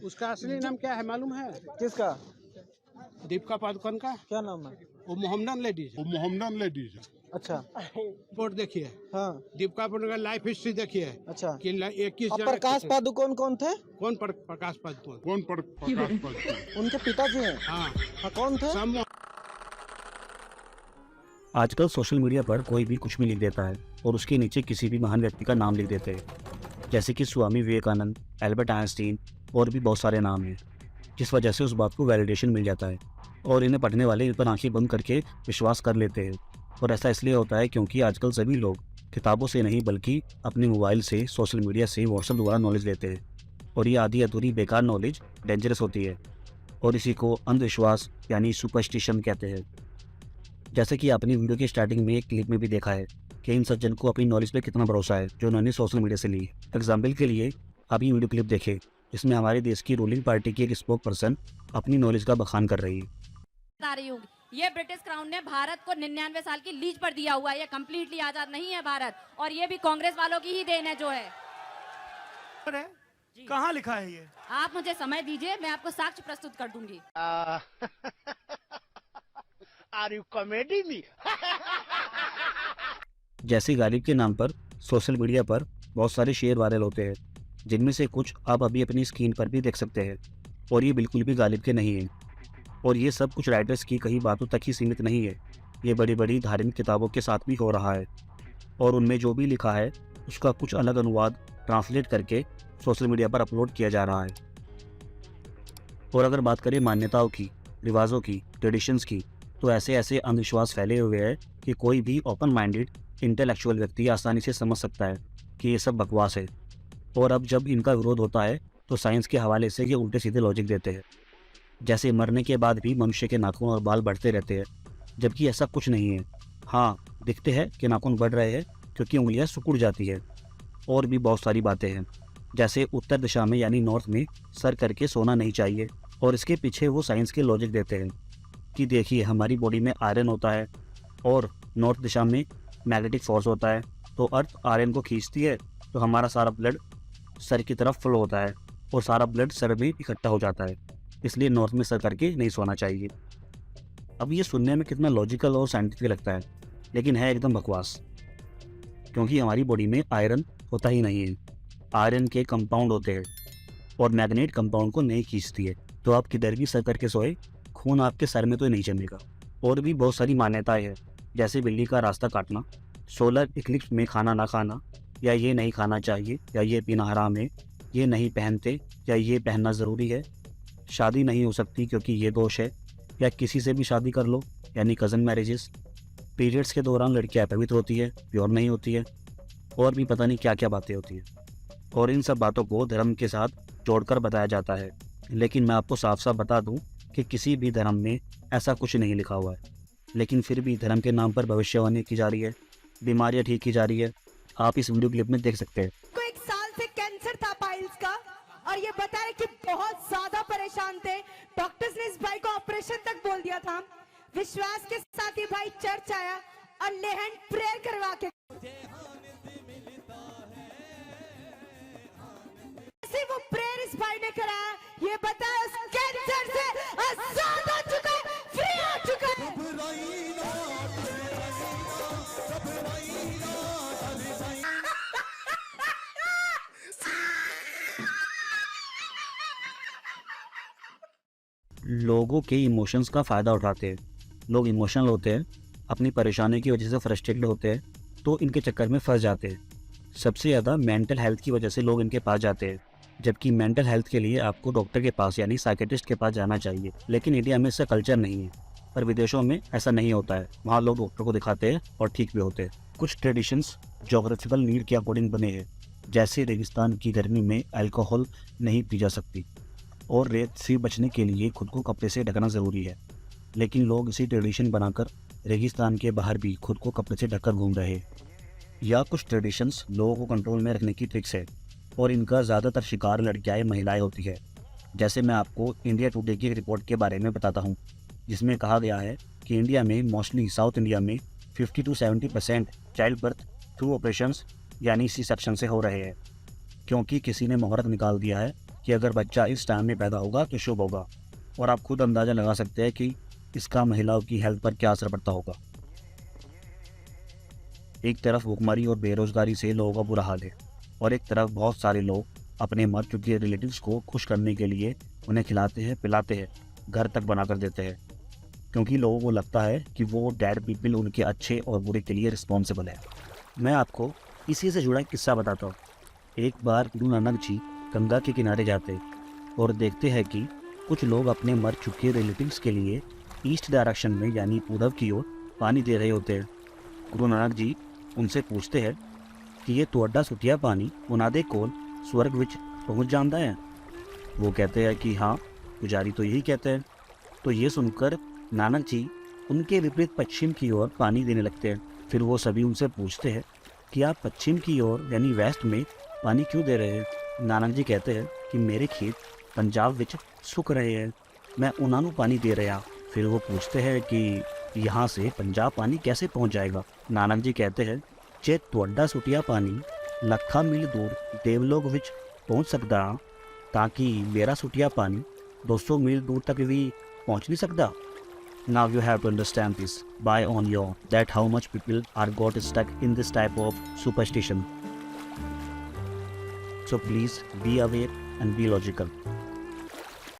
उसका असली नाम क्या है मालूम है? किसका? दीपिका पादुकोण का। क्या नाम है? वो मोहम्मदन लेडीज। अच्छा। रिपोर्ट देखिए, हाँ। दीपिका पादुकोण का लाइफ हिस्ट्री देखिए अच्छा। कि 21 अब जगह प्रकाश पादुकोण कौन थे? कौन प्रकाश पादुकोण? प्रकाश पादुकोण? उनके पिताजी हैं। हाँ, कौन थे? आजकल सोशल मीडिया पर कोई भी कुछ भी लिख देता है और उसके नीचे किसी भी महान व्यक्ति का नाम लिख देते हैं, जैसे कि स्वामी विवेकानंद, एल्बर्ट आइंस्टीन और भी बहुत सारे नाम हैं, जिस वजह से उस बात को वैलिडेशन मिल जाता है और इन्हें पढ़ने वाले इन पर आंखें बंद करके विश्वास कर लेते हैं। और ऐसा इसलिए होता है क्योंकि आजकल सभी लोग किताबों से नहीं बल्कि अपने मोबाइल से, सोशल मीडिया से, व्हाट्सएप द्वारा नॉलेज लेते हैं और ये आधी अधूरी बेकार नॉलेज डेंजरस होती है और इसी को अंधविश्वास यानी सुपरस्टिशन कहते हैं। जैसे कि आपने वीडियो के स्टार्टिंग में एक क्लिप में भी देखा है कि इन सज्जन को अपनी नॉलेज पे कितना भरोसा है जो उन्होंने सोशल मीडिया से ली। एग्जाम्पल के लिए आप ये वीडियो क्लिप देखें, इसमें हमारे देश की रूलिंग पार्टी की एक स्पोक पर्सन अपनी नॉलेज का बखान कर रही है। बता रही हूँ, ये ब्रिटिश क्राउन ने भारत को 99 साल की लीज पर दिया हुआ है। ये कम्प्लीटली आजाद नहीं है भारत, और ये भी कांग्रेस वालों की ही देन है जो है। कहाँ लिखा है ये? आप मुझे समय दीजिए, मैं आपको साक्ष्य प्रस्तुत कर दूंगी। Are you comedy me? जैसे गालिब के नाम पर सोशल मीडिया पर बहुत सारे शेयर वायरल होते हैं, जिनमें से कुछ आप अभी अपनी स्क्रीन पर भी देख सकते हैं और ये बिल्कुल भी गालिब के नहीं हैं। और ये सब कुछ राइटर्स की कही बातों तक ही सीमित नहीं है, ये बड़ी बड़ी धार्मिक किताबों के साथ भी हो रहा है और उनमें जो भी लिखा है उसका कुछ अलग अनुवाद ट्रांसलेट करके सोशल मीडिया पर अपलोड किया जा रहा है। और अगर बात करें मान्यताओं की, रिवाजों की, ट्रेडिशंस की, तो ऐसे ऐसे अंधविश्वास फैले हुए हैं कि कोई भी ओपन माइंडेड इंटेलेक्चुअल व्यक्ति आसानी से समझ सकता है कि ये सब बकवास है। और अब जब इनका विरोध होता है तो साइंस के हवाले से ये उल्टे सीधे लॉजिक देते हैं, जैसे मरने के बाद भी मनुष्य के नाखून और बाल बढ़ते रहते हैं, जबकि ऐसा कुछ नहीं है। हाँ, दिखते हैं कि नाखून बढ़ रहे हैं क्योंकि उंगलियां सिकुड़ जाती है। और भी बहुत सारी बातें हैं, जैसे उत्तर दिशा में यानी नॉर्थ में सर करके सोना नहीं चाहिए, और इसके पीछे वो साइंस के लॉजिक देते हैं कि देखिए हमारी बॉडी में आयरन होता है और नॉर्थ दिशा में मैग्नेटिक फोर्स होता है, तो अर्थ आयरन को खींचती है तो हमारा सारा ब्लड सर की तरफ फ्लो होता है और सारा ब्लड सर में इकट्ठा हो जाता है, इसलिए नॉर्थ में सर करके नहीं सोना चाहिए। अब ये सुनने में कितना लॉजिकल और साइंटिफिक लगता है, लेकिन है एकदम बकवास, क्योंकि हमारी बॉडी में आयरन होता ही नहीं है। आयरन के कंपाउंड होते हैं और मैग्नेट कंपाउंड को नहीं खींचती है, तो आप किधर भी सर करके सोए खून आपके सर में तो नहीं जमेगा। और भी बहुत सारी मान्यताएं हैं, जैसे बिल्ली का रास्ता काटना, सोलर इक्लिप्स में खाना ना खाना, या ये नहीं खाना चाहिए, या ये पीना हराम है, ये नहीं पहनते या ये पहनना ज़रूरी है, शादी नहीं हो सकती क्योंकि ये दोष है, या किसी से भी शादी कर लो यानी कज़न मैरिजेस, पीरियड्स के दौरान लड़कियाँ अपवित्र होती है, प्योर नहीं होती है, और भी पता नहीं क्या क्या बातें होती हैं। और इन सब बातों को धर्म के साथ जोड़कर बताया जाता है, लेकिन मैं आपको साफ साफ बता दूं कि किसी भी धर्म में ऐसा कुछ नहीं लिखा हुआ है, लेकिन फिर भी धर्म के नाम पर भविष्यवाणी की जा रही है, बीमारियां ठीक की जा रही है। आप इस वीडियो क्लिप में देख सकते हैं। को 1 साल से कैंसर था पाइल्स का, और ये बताया कि बहुत ज्यादा परेशान थे। डॉक्टर्स ने इस भाई को ऑपरेशन तक बोल दिया था। विश्वास के साथ ही भाई चर्च आया और ले हैंड प्रेयर करवा के वो प्रेयर इस भाई ने कराया, ये बताया कैंसर से आजाद हो चुका है, फ्री हो चुका है। लोगों के इमोशंस का फ़ायदा उठाते हैं। लोग इमोशनल होते हैं, अपनी परेशानी की वजह से फ्रस्ट्रेटेड होते हैं, तो इनके चक्कर में फंस जाते हैं। सबसे ज़्यादा मेंटल हेल्थ की वजह से लोग इनके पास जाते हैं, जबकि मेंटल हेल्थ के लिए आपको डॉक्टर के पास यानी साइकेट्रिस्ट के पास जाना चाहिए। लेकिन इंडिया में इसका कल्चर नहीं है, पर विदेशों में ऐसा नहीं होता है। वहाँ लोग डॉक्टर को दिखाते हैं और ठीक भी होते हैं। कुछ ट्रेडिशंस जोग्राफिकल नीड के अकॉर्डिंग बने हैं, जैसे रेगिस्तान की गर्मी में अल्कोहल नहीं पी जा सकती और रेत से बचने के लिए खुद को कपड़े से ढकना ज़रूरी है, लेकिन लोग इसी ट्रेडिशन बनाकर रेगिस्तान के बाहर भी खुद को कपड़े से ढककर घूम रहे हैं। या कुछ ट्रेडिशंस लोगों को कंट्रोल में रखने की ट्रिक्स है और इनका ज़्यादातर शिकार लड़कियाँ महिलाएं होती है। जैसे मैं आपको इंडिया टुडे की रिपोर्ट के बारे में बताता हूँ, जिसमें कहा गया है कि इंडिया में मोस्टली साउथ इंडिया में 50 to 70% child birth through operations यानी सी सेक्शन से हो रहे हैं, क्योंकि किसी ने मुहूर्त निकाल दिया है कि अगर बच्चा इस टाइम में पैदा होगा तो शुभ होगा, और आप खुद अंदाज़ा लगा सकते हैं कि इसका महिलाओं की हेल्थ पर क्या असर पड़ता होगा। एक तरफ भुखमरी और बेरोजगारी से लोगों का बुरा हाल है, और एक तरफ बहुत सारे लोग अपने मर चुके रिलेटिव्स को खुश करने के लिए उन्हें खिलाते हैं, पिलाते हैं, घर तक बना कर देते हैं, क्योंकि लोगों को लगता है कि वो डेड पीपल उनके अच्छे और बुरे के लिए रिस्पॉन्सिबल है। मैं आपको इसी से जुड़ा एक किस्सा बताता हूँ। एक बार गुरु नानक जी गंगा के किनारे जाते और देखते हैं कि कुछ लोग अपने मर चुके रिलेटिव्स के लिए ईस्ट डायरेक्शन में यानी पूरब की ओर पानी दे रहे होते हैं। गुरु नानक जी उनसे पूछते हैं कि ये तुहाडा सुटिया पानी उन्हां दे कोल स्वर्ग विच पहुँच जाता है। वो कहते हैं कि हाँ, पुजारी तो यही कहते हैं। तो ये सुनकर नानक जी उनके विपरीत पश्चिम की ओर पानी देने लगते हैं। फिर वो सभी उनसे पूछते हैं कि आप पश्चिम की ओर यानी वेस्ट में पानी क्यों दे रहे हैं। नानक जी कहते हैं कि मेरे खेत पंजाब विच सुख रहे हैं, मैं उन्होंने पानी दे रहा। फिर वो पूछते हैं कि यहाँ से पंजाब पानी कैसे पहुँच जाएगा। नानक जी कहते हैं जे तुहाडा सुटिया पानी ਲੱਖਾਂ मील दूर देवलोक विच पहुँच सकता ताकि मेरा सुटिया पानी 200 मील दूर तक भी पहुँच नहीं सकता। Now you have to understand this by on your that how much people are got stuck in this type of superstition. So please be aware and be logical.